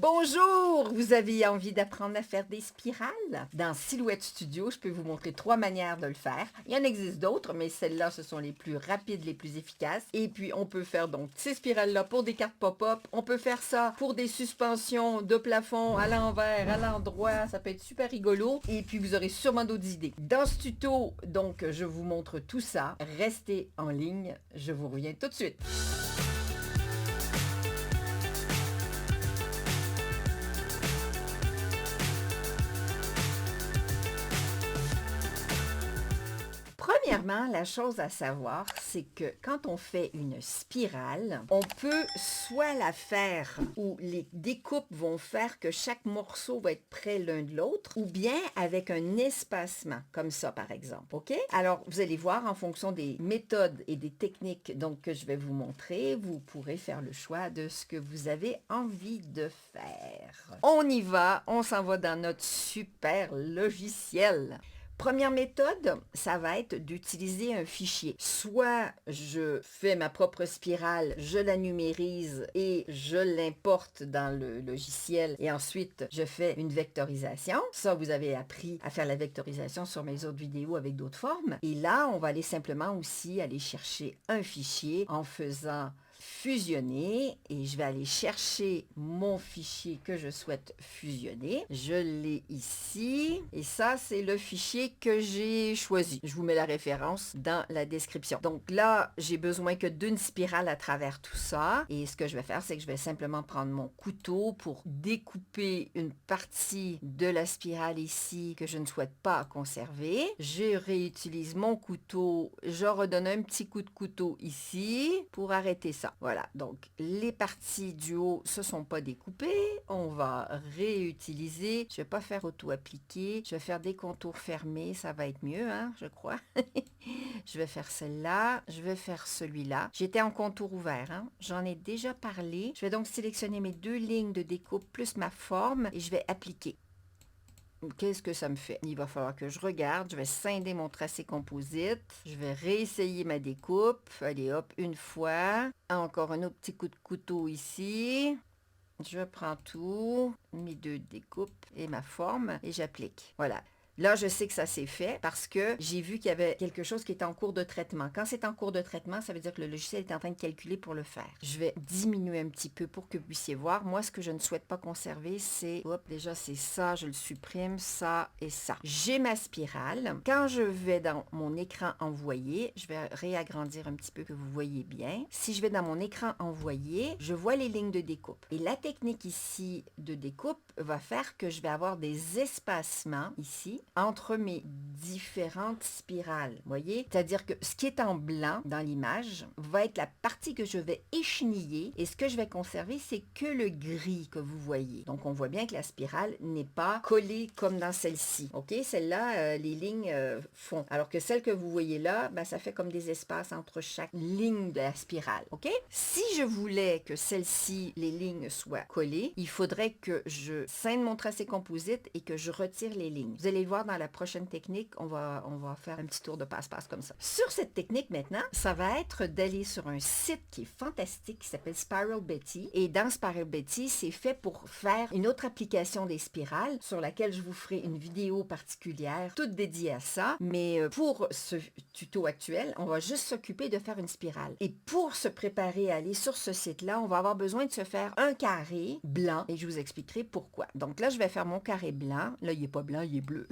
Bonjour! Vous avez envie d'apprendre à faire des spirales? Dans Silhouette Studio, je peux vous montrer 3 manières de le faire. Il y en existe d'autres, mais celles-là, ce sont les plus rapides, les plus efficaces. Et puis, on peut faire donc ces spirales-là pour des cartes pop-up. On peut faire ça pour des suspensions de plafond à l'envers, à l'endroit. Ça peut être super rigolo. Et puis, vous aurez sûrement d'autres idées. Dans ce tuto, donc, je vous montre tout ça. Restez en ligne. Je vous reviens tout de suite. Premièrement, la chose à savoir, c'est que quand on fait une spirale, on peut soit la faire où les découpes vont faire que chaque morceau va être près l'un de l'autre, ou bien avec un espacement, comme ça par exemple, ok? Alors, vous allez voir en fonction des méthodes et des techniques donc, que je vais vous montrer, vous pourrez faire le choix de ce que vous avez envie de faire. On y va, on s'en va dans notre super logiciel. Première méthode, ça va être d'utiliser un fichier. Soit je fais ma propre spirale, je la numérise et je l'importe dans le logiciel et ensuite je fais une vectorisation. Ça, vous avez appris à faire la vectorisation sur mes autres vidéos avec d'autres formes. Et là, on va aller simplement aussi aller chercher un fichier en faisant fusionner et je vais aller chercher mon fichier que je souhaite fusionner. Je l'ai ici et ça c'est le fichier que j'ai choisi. Je vous mets la référence dans la description. Donc là, j'ai besoin que d'une spirale à travers tout ça et ce que je vais faire, c'est que je vais simplement prendre mon couteau pour découper une partie de la spirale ici que je ne souhaite pas conserver. Je réutilise mon couteau, je redonne un petit coup de couteau ici pour arrêter ça. Voilà, donc les parties du haut ne se sont pas découpées. On va réutiliser. Je ne vais pas faire auto-appliquer. Je vais faire des contours fermés. Ça va être mieux, hein, je crois. Je vais faire celle-là. Je vais faire celui-là. J'étais en contour ouvert. Hein. J'en ai déjà parlé. Je vais donc sélectionner mes 2 lignes de découpe plus ma forme et je vais appliquer. Qu'est-ce que ça me fait? Il va falloir que je regarde. Je vais scinder mon tracé composite. Je vais réessayer ma découpe. Allez, hop, une fois. Encore un autre petit coup de couteau ici. Je prends tout, mes 2 découpes et ma forme et j'applique. Voilà. Là, je sais que ça s'est fait parce que j'ai vu qu'il y avait quelque chose qui était en cours de traitement. Quand c'est en cours de traitement, ça veut dire que le logiciel est en train de calculer pour le faire. Je vais diminuer un petit peu pour que vous puissiez voir. Moi, ce que je ne souhaite pas conserver, c'est... Hop, déjà, c'est ça. Je le supprime, ça et ça. J'ai ma spirale. Quand je vais dans mon écran envoyé, je vais réagrandir un petit peu que vous voyez bien. Si je vais dans mon écran envoyé, je vois les lignes de découpe. Et la technique ici de découpe va faire que je vais avoir des espacements ici entre mes différentes spirales, voyez? C'est-à-dire que ce qui est en blanc dans l'image va être la partie que je vais écheniller et ce que je vais conserver, c'est que le gris que vous voyez. Donc, on voit bien que la spirale n'est pas collée comme dans celle-ci, ok? Celle-là, les lignes font. Alors que celle que vous voyez là, ben, ça fait comme des espaces entre chaque ligne de la spirale, ok? Si je voulais que celle-ci, les lignes soient collées, il faudrait que je scinde mon tracé composite et que je retire les lignes. Vous allez le voir dans la prochaine technique, on va faire un petit tour de passe-passe comme ça. Sur cette technique maintenant, ça va être d'aller sur un site qui est fantastique qui s'appelle Spiral Betty. Et dans Spiral Betty, c'est fait pour faire une autre application des spirales sur laquelle je vous ferai une vidéo particulière toute dédiée à ça. Mais pour ce tuto actuel, on va juste s'occuper de faire une spirale. Et pour se préparer à aller sur ce site-là, on va avoir besoin de se faire un carré blanc et je vous expliquerai pourquoi. Donc là, je vais faire mon carré blanc. Là, il n'est pas blanc, il est bleu.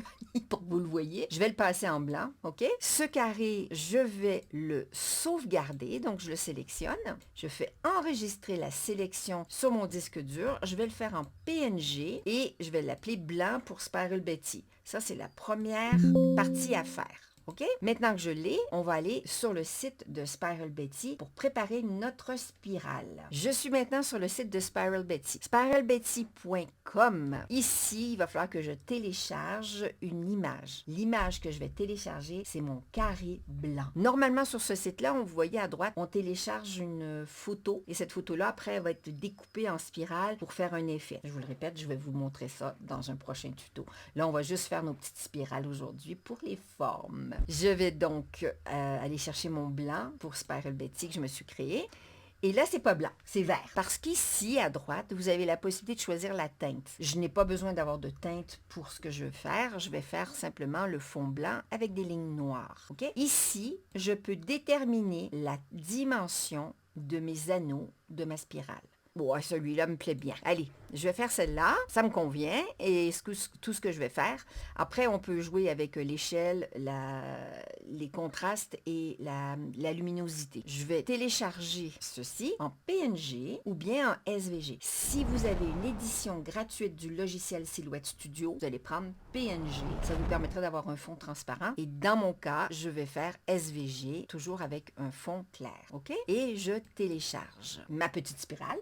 Pour que vous le voyez. Je vais le passer en blanc, ok? Ce carré, je vais le sauvegarder, donc je le sélectionne. Je fais enregistrer la sélection sur mon disque dur. Je vais le faire en PNG et je vais l'appeler blanc pour Spiral Betty. Ça, c'est la première partie à faire. OK? Maintenant que je l'ai, on va aller sur le site de Spiral Betty pour préparer notre spirale. Je suis maintenant sur le site de Spiral Betty. spiralbetty.com. Ici, il va falloir que je télécharge une image. L'image que je vais télécharger, c'est mon carré blanc. Normalement, sur ce site-là, vous voyez à droite, on télécharge une photo et cette photo-là, après, elle va être découpée en spirale pour faire un effet. Je vous le répète, je vais vous montrer ça dans un prochain tuto. Là, on va juste faire nos petites spirales aujourd'hui pour les formes. Je vais donc aller chercher mon blanc pour Spiral Betty que je me suis créé. Et là, c'est pas blanc, c'est vert. Parce qu'ici, à droite, vous avez la possibilité de choisir la teinte. Je n'ai pas besoin d'avoir de teinte pour ce que je veux faire. Je vais faire simplement le fond blanc avec des lignes noires. OK? Ici, je peux déterminer la dimension de mes anneaux de ma spirale. Bon, celui-là me plaît bien. Allez, je vais faire celle-là. Ça me convient. Et tout ce que je vais faire. Après, on peut jouer avec l'échelle, les contrastes et la luminosité. Je vais télécharger ceci en PNG ou bien en SVG. Si vous avez une édition gratuite du logiciel Silhouette Studio, vous allez prendre PNG. Ça vous permettra d'avoir un fond transparent. Et dans mon cas, je vais faire SVG, toujours avec un fond clair. OK? Et je télécharge ma petite spirale.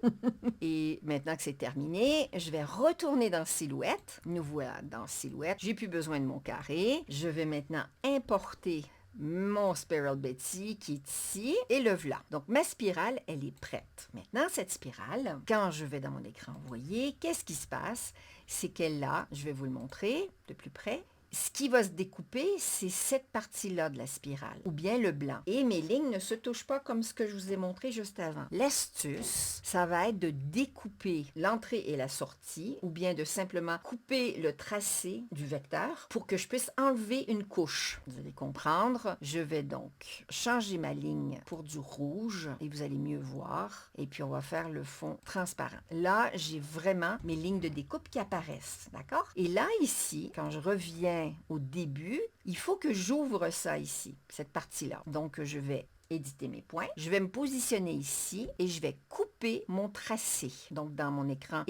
Et maintenant que c'est terminé, je vais retourner dans Silhouette. Nous voilà dans Silhouette. J'ai plus besoin de mon carré. Je vais maintenant importer mon Spiral Betty qui est ici et le voilà. Donc ma spirale, elle est prête. Maintenant, cette spirale, quand je vais dans mon écran envoyé, qu'est-ce qui se passe? C'est qu'elle là, je vais vous le montrer de plus près. Ce qui va se découper, c'est cette partie-là de la spirale, ou bien le blanc. Et mes lignes ne se touchent pas comme ce que je vous ai montré juste avant. L'astuce, ça va être de découper l'entrée et la sortie, ou bien de simplement couper le tracé du vecteur pour que je puisse enlever une couche. Vous allez comprendre. Je vais donc changer ma ligne pour du rouge, et vous allez mieux voir. Et puis, on va faire le fond transparent. Là, j'ai vraiment mes lignes de découpe qui apparaissent, d'accord? Et là, ici, quand je reviens au début, il faut que j'ouvre ça ici, cette partie-là. Donc, je vais éditer mes points. Je vais me positionner ici et je vais couper mon tracé. Donc, dans mon écran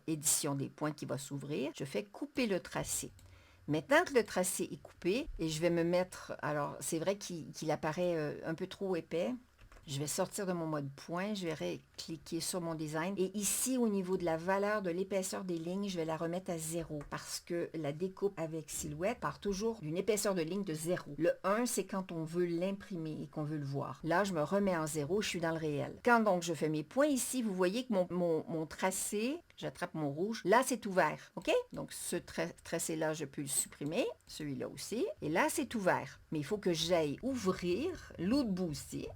édition des points qui va s'ouvrir, je fais couper le tracé. Maintenant que le tracé est coupé, et je vais me mettre... Alors, c'est vrai qu'il apparaît un peu trop épais. Je vais sortir de mon mode point, je vais cliquer sur mon design. Et ici, au niveau de la valeur de l'épaisseur des lignes, je vais la remettre à 0 parce que la découpe avec Silhouette part toujours d'une épaisseur de ligne de 0. Le 1, c'est quand on veut l'imprimer et qu'on veut le voir. Là, je me remets en 0, je suis dans le réel. Quand donc je fais mes points ici, vous voyez que mon tracé, j'attrape mon rouge, là, c'est ouvert. OK? Donc, ce tracé-là, je peux le supprimer. Celui-là aussi. Et là, c'est ouvert. Mais il faut que j'aille ouvrir l'autre bout aussi.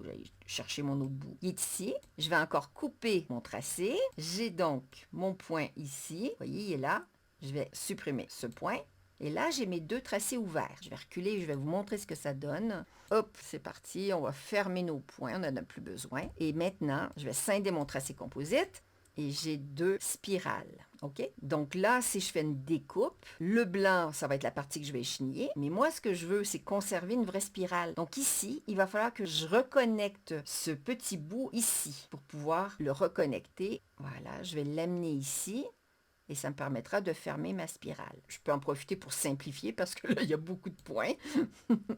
J'aille chercher mon autre bout. Il est ici. Je vais encore couper mon tracé. J'ai donc mon point ici. Vous voyez, il est là. Je vais supprimer ce point. Et là, j'ai mes deux tracés ouverts. Je vais reculer et je vais vous montrer ce que ça donne. Hop, c'est parti. On va fermer nos points. On n'en a plus besoin. Et maintenant, je vais scinder mon tracé composite. Et j'ai deux spirales. OK? Donc là, si je fais une découpe, le blanc, ça va être la partie que je vais écheniller. Mais moi, ce que je veux, c'est conserver une vraie spirale. Donc ici, il va falloir que je reconnecte ce petit bout ici pour pouvoir le reconnecter. Voilà, je vais l'amener ici. Et ça me permettra de fermer ma spirale. Je peux en profiter pour simplifier parce que là, il y a beaucoup de points.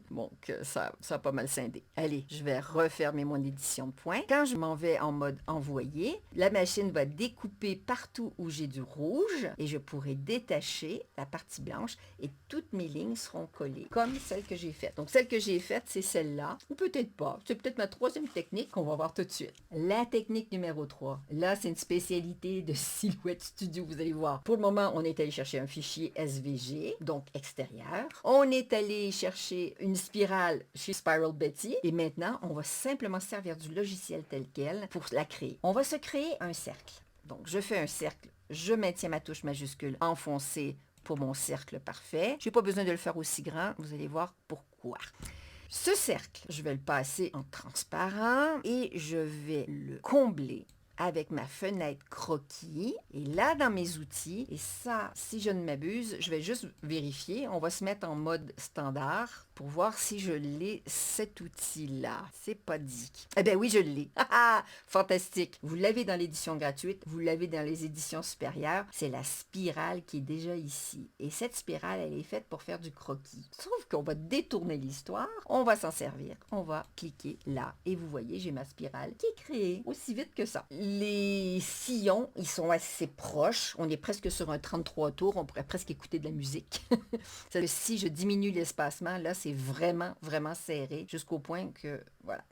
Donc, ça a pas mal scindé. Allez, je vais refermer mon édition de points. Quand je m'en vais en mode envoyer, la machine va découper partout où j'ai du rouge et je pourrai détacher la partie blanche et toutes mes lignes seront collées comme celle que j'ai faite. Donc, celle que j'ai faite, c'est celle-là. Ou peut-être pas. C'est peut-être ma troisième technique qu'on va voir tout de suite. La technique numéro 3. Là, c'est une spécialité de Silhouette Studio. Vous allez voir. Pour le moment, on est allé chercher un fichier SVG, donc extérieur. On est allé chercher une spirale chez Spiral Betty. Et maintenant, on va simplement servir du logiciel tel quel pour la créer. On va se créer un cercle. Donc, je fais un cercle. Je maintiens ma touche majuscule enfoncée pour mon cercle parfait. Je n'ai pas besoin de le faire aussi grand. Vous allez voir pourquoi. Ce cercle, je vais le passer en transparent et je vais le combler avec ma fenêtre croquis. Et là, dans mes outils, et ça, si je ne m'abuse, je vais juste vérifier. On va se mettre en mode standard pour voir si je l'ai, cet outil-là. C'est pas dit. Eh bien oui, je l'ai. Fantastique. Vous l'avez dans l'édition gratuite, vous l'avez dans les éditions supérieures. C'est la spirale qui est déjà ici. Et cette spirale, elle est faite pour faire du croquis. Sauf qu'on va détourner l'histoire, on va s'en servir. On va cliquer là. Et vous voyez, j'ai ma spirale qui est créée aussi vite que ça. Les sillons, ils sont assez proches. On est presque sur un 33 tours. On pourrait presque écouter de la musique. Si je diminue l'espacement, là, c'est vraiment, vraiment serré jusqu'au point que, voilà.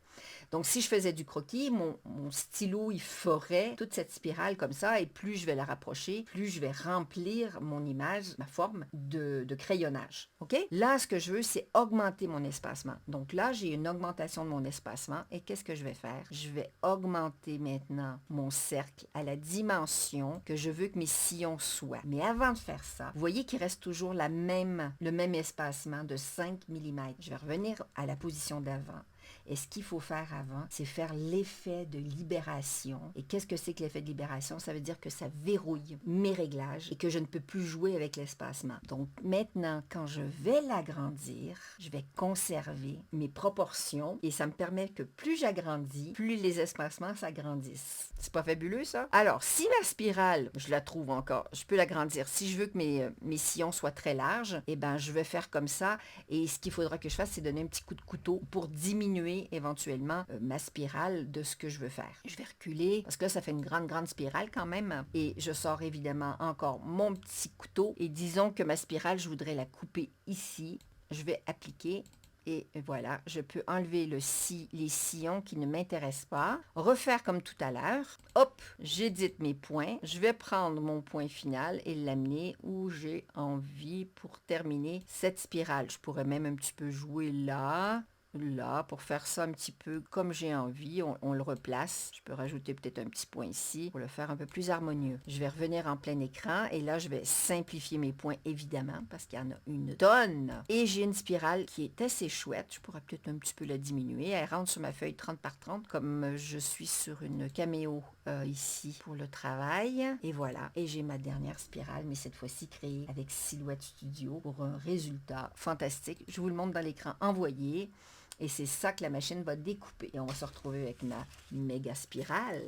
Donc, si je faisais du croquis, mon stylo, il ferait toute cette spirale comme ça, et plus je vais la rapprocher, plus je vais remplir mon image, ma forme de crayonnage. OK? Là, ce que je veux, c'est augmenter mon espacement. Donc là, j'ai une augmentation de mon espacement, et qu'est-ce que je vais faire? Je vais augmenter maintenant mon cercle à la dimension que je veux que mes sillons soient. Mais avant de faire ça, vous voyez qu'il reste toujours le même espacement de 5 mm. Je vais revenir à la position d'avant. Et ce qu'il faut faire avant, c'est faire l'effet de libération. Et qu'est-ce que c'est que l'effet de libération? Ça veut dire que ça verrouille mes réglages et que je ne peux plus jouer avec l'espacement. Donc maintenant, quand je vais l'agrandir, je vais conserver mes proportions et ça me permet que plus j'agrandis, plus les espacements s'agrandissent. C'est pas fabuleux, ça? Alors, si ma spirale, je la trouve encore, je peux l'agrandir. Si je veux que mes sillons soient très larges, eh ben, je vais faire comme ça. Et ce qu'il faudra que je fasse, c'est donner un petit coup de couteau pour diminuer éventuellement ma spirale de ce que je veux faire. Je vais reculer parce que là, ça fait une grande spirale quand même. Et je sors évidemment encore mon petit couteau. Et disons que ma spirale, je voudrais la couper ici. Je vais appliquer. Et voilà, je peux enlever les sillons qui ne m'intéressent pas. Refaire comme tout à l'heure. Hop, j'édite mes points. Je vais prendre mon point final et l'amener où j'ai envie pour terminer cette spirale. Je pourrais même un petit peu jouer là, pour faire ça un petit peu comme j'ai envie. On le replace. Je peux rajouter peut-être un petit point ici pour le faire un peu plus harmonieux. Je vais revenir en plein écran et là, je vais simplifier mes points évidemment parce qu'il y en a une tonne. Et j'ai une spirale qui est assez chouette. Je pourrais peut-être un petit peu la diminuer. Elle rentre sur ma feuille 30 par 30 comme je suis sur une caméo ici pour le travail. Et voilà. Et j'ai ma dernière spirale, mais cette fois-ci créée avec Silhouette Studio pour un résultat fantastique. Je vous le montre dans l'écran envoyé. Et c'est ça que la machine va découper. Et on va se retrouver avec ma méga spirale.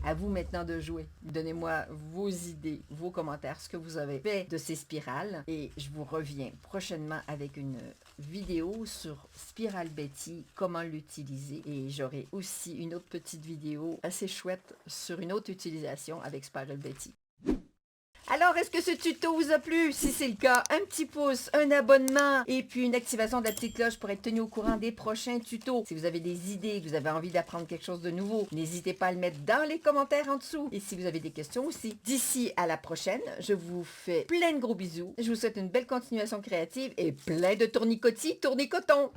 À vous maintenant de jouer. Donnez-moi vos idées, vos commentaires, ce que vous avez fait de ces spirales. Et je vous reviens prochainement avec une vidéo sur Spiral Betty, comment l'utiliser. Et j'aurai aussi une autre petite vidéo assez chouette sur une autre utilisation avec Spiral Betty. Alors, est-ce que ce tuto vous a plu? Si c'est le cas, un petit pouce, un abonnement et puis une activation de la petite cloche pour être tenu au courant des prochains tutos. Si vous avez des idées, que vous avez envie d'apprendre quelque chose de nouveau, n'hésitez pas à le mettre dans les commentaires en dessous. Et si vous avez des questions aussi. D'ici à la prochaine, je vous fais plein de gros bisous. Je vous souhaite une belle continuation créative et plein de tournicotis, tournicoton.